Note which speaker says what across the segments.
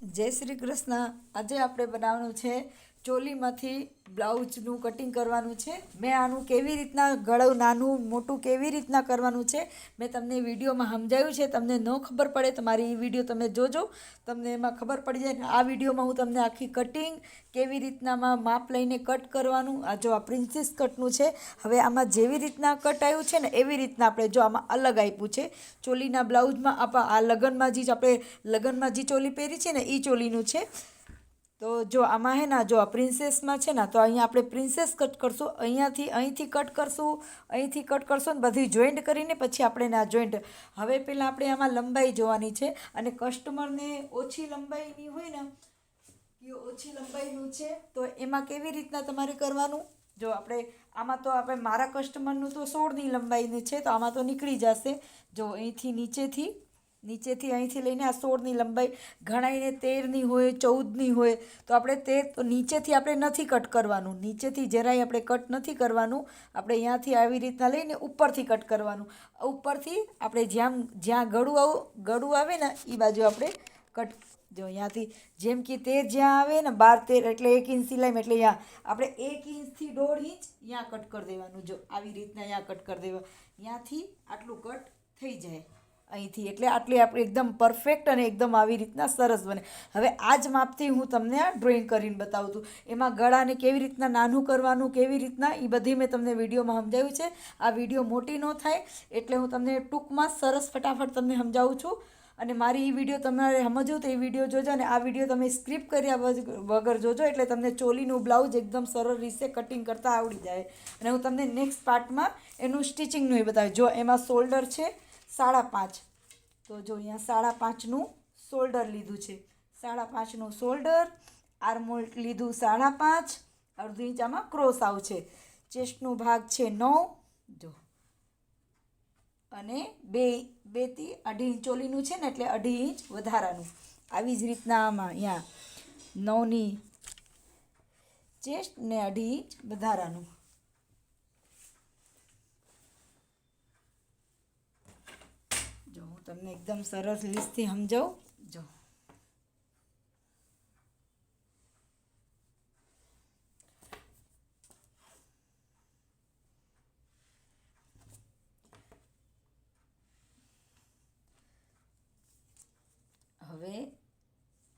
Speaker 1: જય શ્રી કૃષ્ણ. આજે આપણે બનાવવાનું છે ચોલીમાંથી બ્લાઉઝનું કટિંગ કરવાનું છે. મેં આનું કેવી રીતના ગળું નાનું મોટું કેવી રીતના કરવાનું છે મેં તમને વિડીયોમાં સમજાવ્યું છે. તમને ન ખબર પડે તો મારી એ વિડીયો તમે જોજો, તમને એમાં ખબર પડી જાય. આ વિડીયોમાં હું તમને આખી કટિંગ કેવી રીતનામાં માપ લઈને કટ કરવાનું, આ જો આ પ્રિન્સેસ કટનું છે. હવે આમાં જેવી રીતના કટ આવ્યું છે ને એવી રીતના આપણે જો આમાં અલગ આપ્યું છે. ચોલીના બ્લાઉઝમાં આ લગ્નમાં જે આપણે લગ્નમાં જે ચોલી પહેરી છે ને એ ચોલીનું છે. તો જો આમાં હે ને જો આ પ્રિન્સેસમાં છે ને તો અહીંયા આપણે પ્રિન્સેસ કટ કરશું. અહીંથી કટ કરશું, અહીંથી કટ કરશું ને બધી જોઈન્ટ કરીને પછી આપણે આ જોઈન્ટ. હવે પહેલાં આપણે આમાં લંબાઈ જોવાની છે અને કસ્ટમરને ઓછી લંબાઈની હોય ને કે ઓછી લંબાઈનું છે તો એમાં કેવી રીતના તમારે કરવાનું. જો આમાં તો મારા કસ્ટમરનું તો 16ની લંબાઈની છે તો આમાં તો નીકળી જશે. જો અહીંથી નીચેથી અહીંથી લઈને આ 16ની લંબાઈ, ઘણાઈને 13ની હોય, 14ની હોય તો આપણે તો નીચેથી આપણે નથી કટ કરવાનું. નીચેથી જરાય આપણે કટ નથી કરવાનું. આપણે અહીંયાથી આવી રીતના લઈને ઉપરથી કટ કરવાનું. ઉપરથી આપણે જ્યાં ગળું આવે ને એ બાજુ આપણે કટ. જો અહીંયાથી જેમ કે 13 જ્યાં આવે ને 12 13 એટલે 1 ઇંચ સિલાઈમાં, એટલે અહીંયા આપણે 1 ઇંચથી 1.5 ઇંચ અહીંયા કટ કરી દેવાનું. જો આવી રીતના અહીંયા કટ કરી દેવા. અહીંયાથી આટલું કટ થઈ જાય અહીંથી, એટલે આટલી આપણે એકદમ પરફેક્ટ અને એકદમ આવી રીતના સરસ બને. હવે આ જ માપથી હું તમને આ ડ્રોઈંગ કરીને બતાવું છું. એમાં ગળાને કેવી રીતના નાનું કરવાનું, કેવી રીતના એ બધી મેં તમને વિડીયોમાં સમજાવ્યું છે. આ વિડીયો મોટી ન થાય એટલે હું તમને ટૂંકમાં સરસ ફટાફટ તમને સમજાવું છું. અને મારી એ વિડીયો તમારે સમજવું તો એ વિડીયો જોજો, અને આ વિડીયો તમે સ્ક્રિપ કર્યા વગર જોજો એટલે તમને ચોલીનું બ્લાઉઝ એકદમ સરળ રીતે કટિંગ કરતાં આવડી જાય. અને હું તમને નેક્સ્ટ પાર્ટમાં એનું સ્ટિચિંગનું એ બતાવ્યું. જો એમાં શોલ્ડર છે 5.5, તો જો અહીંયા 5.5નું શોલ્ડર લીધું છે. 5.5નું શોલ્ડર, આર્મહોલ લીધું 5.5, અડધો ઇંચ આમાં ક્રોસ આવશે. ચેસ્ટનો ભાગ છે 9, જો અને 2 થી 2.5 ઇંચ ચોલીનું છે ને એટલે 2.5 ઇંચ વધારાનું. આવી જ રીતના આમાં અહીંયા 9ની ચેસ્ટ ને 2.5 ઇંચ વધારાનું. જો હું તમને એકદમ સરસ લીસ્ટથી સમજાવું. જો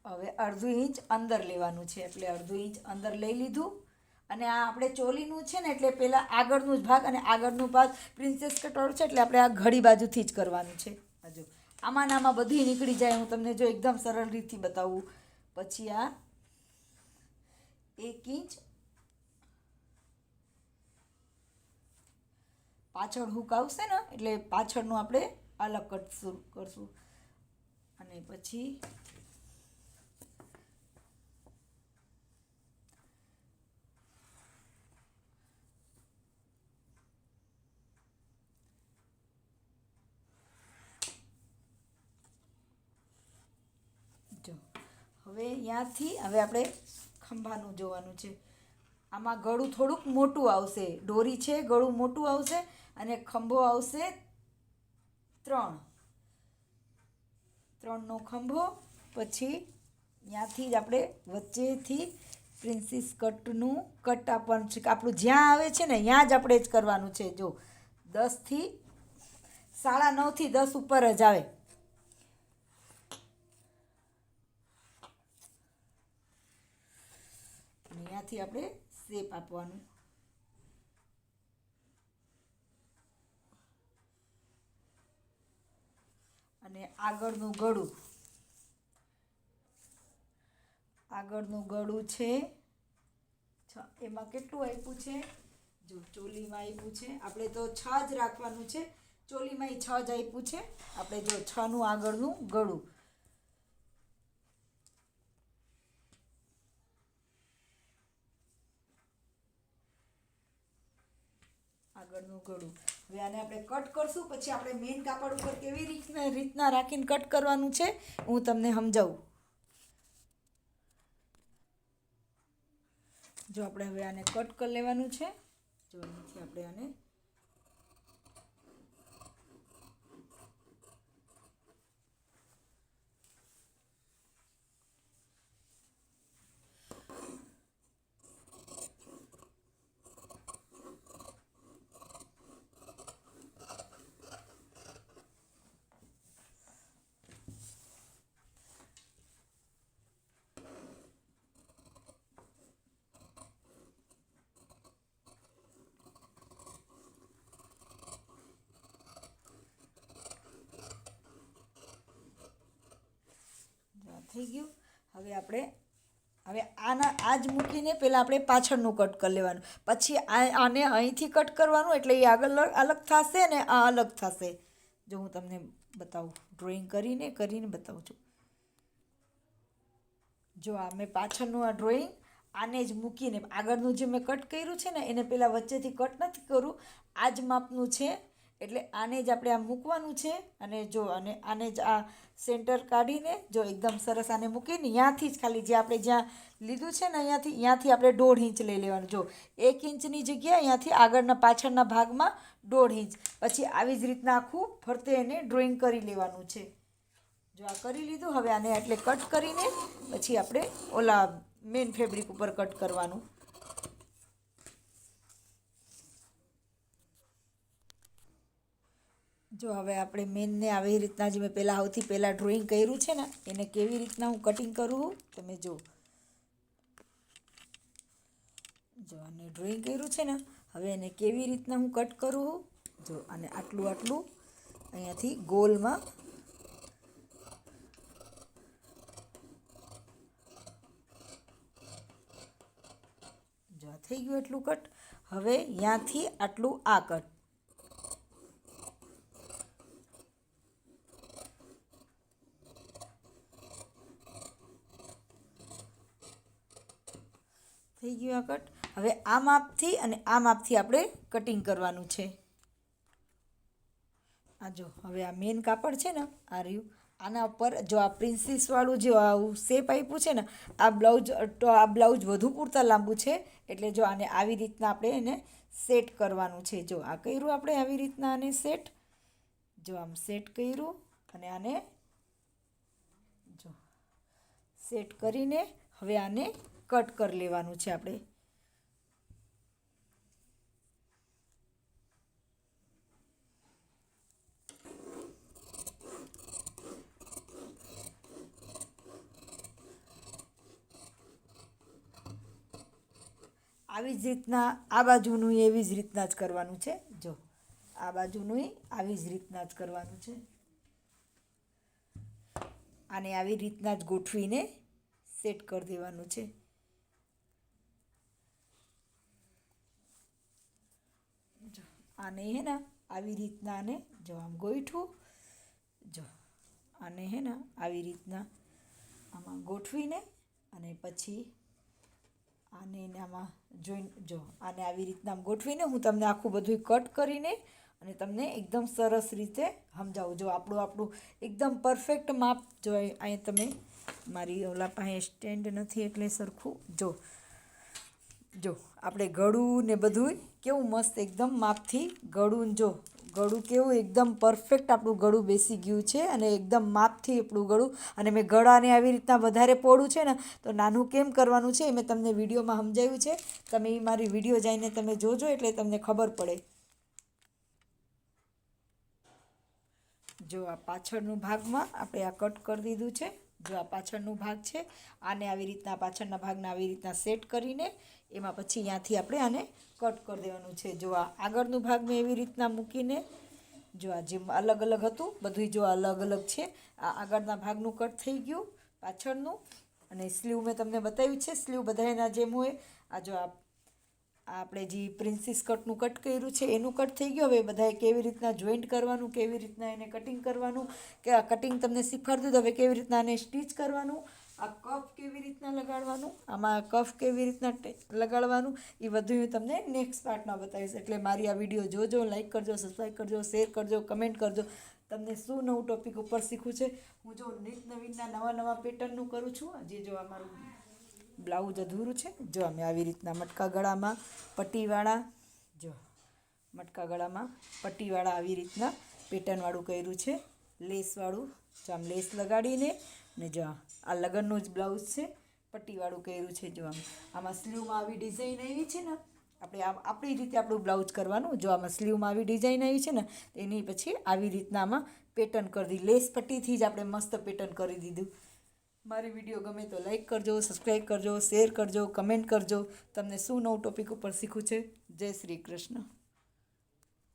Speaker 1: હવે અડધો ઇંચ અંદર લેવાનું છે, એટલે અડધો ઇંચ અંદર લઈ લીધું. અને આ આપણે ચોલીનું છે ને એટલે પહેલાં આગળનું જ ભાગ, અને આગળનું ભાગ પ્રિન્સેસ કટવાળું છે એટલે આપણે આ ઘડી બાજુથી જ કરવાનું છે. હજુ આમાં બધી નીકળી જાય. હું તમને જો એકદમ સરળ રીતથી બતાવું. પછી આ 1 ઇંચ પાછળ હૂક આવશે ને એટલે પાછળનું આપણે અલગ કરશું. અને પછી જો અહીંયાથી હવે આપણે ખંભાનું જોવાનું છે. આમાં ગળું થોડુંક મોટું આવશે. દોરી છે, ગળું મોટું આવશે અને ખંભો આવશે 3નો ખંભો. પછી અહીંયાથી જ આપણે વચ્ચેથી પ્રિન્સેસ કટનું કટ આપવાનું છે. આપણું જ્યાં આવે છે ને ત્યાં જ આપણે જ કરવાનું છે. જો 9.5થી 10 ઉપર જ આવે. અહીંયાથી આપણે શેપ આપવાનું. અને આગળનું ગળું છે એમાં કેટલું આપ્યું છે. જો ચોલીમાં આપ્યું છે આપણે તો 6 જ રાખવાનું છે. ચોલીમાં 6 જ આપ્યું છે આપણે. જો 6નું આગળનું ગળું. હવે આને આપણે કટ કરશું. પછી આપણે મેઇન કાપડ ઉપર કેવી રીતના રાખીને કટ કરવાનું છે હું તમને સમજાવું. જો આપણે હવે આને કટ કરી લેવાનું છે. જો અહીંથી આપણે આને થઈ ગયું. હવે આ જ મૂકીને પહેલાં આપણે પાછળનું કટ કરી લેવાનું, પછી આને અહીંથી કટ કરવાનું, એટલે એ આગળ અલગ થશે ને આ અલગ થશે. જો હું તમને બતાવું, ડ્રોઈંગ કરીને બતાવું છું. જો આ મેં પાછળનું આ ડ્રોઈંગ આને જ મૂકીને આગળનું જે મેં કટ કર્યું છે ને એને પહેલાં વચ્ચેથી કટ નથી કરું, આ જ માપનું છે. એટલે આને જ આપણે આમ મૂકવાનું છે. અને જો આને જ આ સેન્ટર કાઢીને જો એકદમ સરસ આને મૂકીને ત્યાંથી જ ખાલી જે આપણે જ્યાં લીધું છે ને અહીંયાથી આપણે 1.5 ઇંચ લઈ લેવાનું. જો 1 ઇંચની જગ્યાએ અહીંયાથી આગળના પાછળના ભાગમાં 1.5 ઇંચ, પછી આવી જ રીતના આખું ફરતે એને ડ્રોઈંગ કરી લેવાનું છે. જો આ કરી લીધું. હવે આને એટલે કટ કરીને પછી આપણે ઓલા મેઇન ફેબ્રિક ઉપર કટ કરવાનું. જો હવે આપણે મેઇનને આવી રીતના જે મેં સૌથી પહેલાં ડ્રોઈંગ કર્યું છે ને એને કેવી રીતના હું કટિંગ કરું તમે જો આને ડ્રોઈંગ કર્યું છે ને, હવે એને કેવી રીતના હું કટ કરું. જો અને આટલું અહીંયાથી ગોલમાં જો આ થઈ ગયું એટલું કટ. હવે ત્યાંથી આટલું આ કટ. થઈ ગયું આ કટ. હવે આ માપથી અને આ માપથી આપણે કટિંગ કરવાનું છે. આ જો હવે આ મેઇન કાપડ છે ને આ રહ્યું, આના ઉપર જો આ પ્રિન્સીસવાળું જે આવું શેપ આપ્યું છે ને આ બ્લાઉઝ વધુ પૂરતા લાંબુ છે. એટલે જો આને આવી રીતના આપણે એને સેટ કરવાનું છે. જો આ કર્યું આપણે આવી રીતના આને સેટ. જો આમ સેટ કર્યું અને આને જો સેટ કરીને હવે આને કટ કરી લેવાનું છે આપણે. આવી જ રીતના આ બાજુનું એવી જ રીતના જ કરવાનું છે. જો આ બાજુનું આવી જ રીતના જ કરવાનું છે. આને આવી રીતના જ ગોઠવીને સેટ કરી દેવાનું છે. જો આને હે ને આવી રીતના આને જો આમ ગોઠવું. જો આને હે ને આવી રીતના આમાં ગોઠવીને અને પછી આને આમાં જો આને આવી રીતના ગોઠવીને હું તમને આખું બધું કટ કરીને અને તમને એકદમ સરસ રીતે સમજાવું. જો આપણું એકદમ પરફેક્ટ માપ જો અહીં તમે મારી ઓલા પાસે સ્ટેન્ડ નથી એટલે સરખું જો આપણે ગળું ને બધું કેવું મસ્ત એકદમ માપથી ગળું. જો ગળું કેવું એકદમ પરફેક્ટ આપણું ગળું બેસી ગયું છે અને એકદમ માપથી આપણું ગળું. અને મેં ગળાને આવી રીતના વધારે પહોળું છે ને તો નાનું કેમ કરવાનું છે એ મેં તમને વિડીયોમાં સમજાવ્યું છે. તમે એ મારી વિડીયો જઈને તમે જોજો એટલે તમને ખબર પડે. જો આ પાછળનું ભાગમાં આપણે આ કટ કરી દીધું છે. જો આ પાછળનું ભાગ છે આને આવી રીતના પાછળના ભાગને આવી રીતના સેટ કરીને એમાં પછી ત્યાંથી આપણે આને કટ કરી દેવાનું છે. જો આ આગળનું ભાગ મેં એવી રીતના મૂકીને જો આ જેમ અલગ અલગ હતું બધું જો અલગ અલગ છે. આ આગળના ભાગનું કટ થઈ ગયું પાછળનું. અને સ્લીવ મેં તમને બતાવ્યું છે. સ્લીવ બધાના જેમ હોય. આ જો આપણે જે પ્રિન્સીસ કટનું કટ કર્યું છે એનું કટ થઈ ગયું. હવે બધાએ કેવી રીતના જોઈન્ટ કરવાનું, કેવી રીતના એને કટિંગ કરવાનું કે આ કટિંગ તમને શીખવાડતું તો હવે કેવી રીતના આને સ્ટીચ કરવાનું, આ કફ કેવી રીતના લગાડવાનું, આમાં કફ કેવી રીતના લગાડવાનું એ બધું હું તમને નેક્સ્ટ પાર્ટમાં બતાવીશ. એટલે મારી આ વિડીયો જોજો, લાઈક કરજો, સબસ્ક્રાઈબ કરજો, શેર કરજો, કમેન્ટ કરજો. તમને શું નવું ટૉપિક ઉપર શીખવું છે. હું જો નીત નવીનના નવા પેટર્નનું કરું છું. હજી જો અમારું બ્લાઉઝ અધૂરું છે. જો અમે આવી રીતના મટકા ગળામાં પટ્ટીવાળા જો મટકા ગળામાં પટ્ટીવાળા આવી રીતના પેટર્નવાળું કર્યું છે. લેસવાળું જો આમ લેસ લગાડીને ને જો આ લગનનું જ બ્લાઉઝ છે. પટ્ટીવાળું કર્યું છે. જો આમાં સ્લીવમાં આવી ડિઝાઇન આવી છે ને આપણે આપણી રીતે આપણું બ્લાઉઝ કરવાનું. જો આમાં સ્લીવમાં આવી ડિઝાઇન આવી છે ને એની પછી આવી રીતના આમાં પેટર્ન કરી દીધી. લેસ પટ્ટીથી જ આપણે મસ્ત પેટર્ન કરી દીધું. મારી વિડીયો ગમે તો લાઈક કરજો, સબસ્ક્રાઈબ કરજો, શેર કરજો, કમેન્ટ કરજો. તમને શું નવું ટૉપિક ઉપર શીખવું છે. જય શ્રી કૃષ્ણ.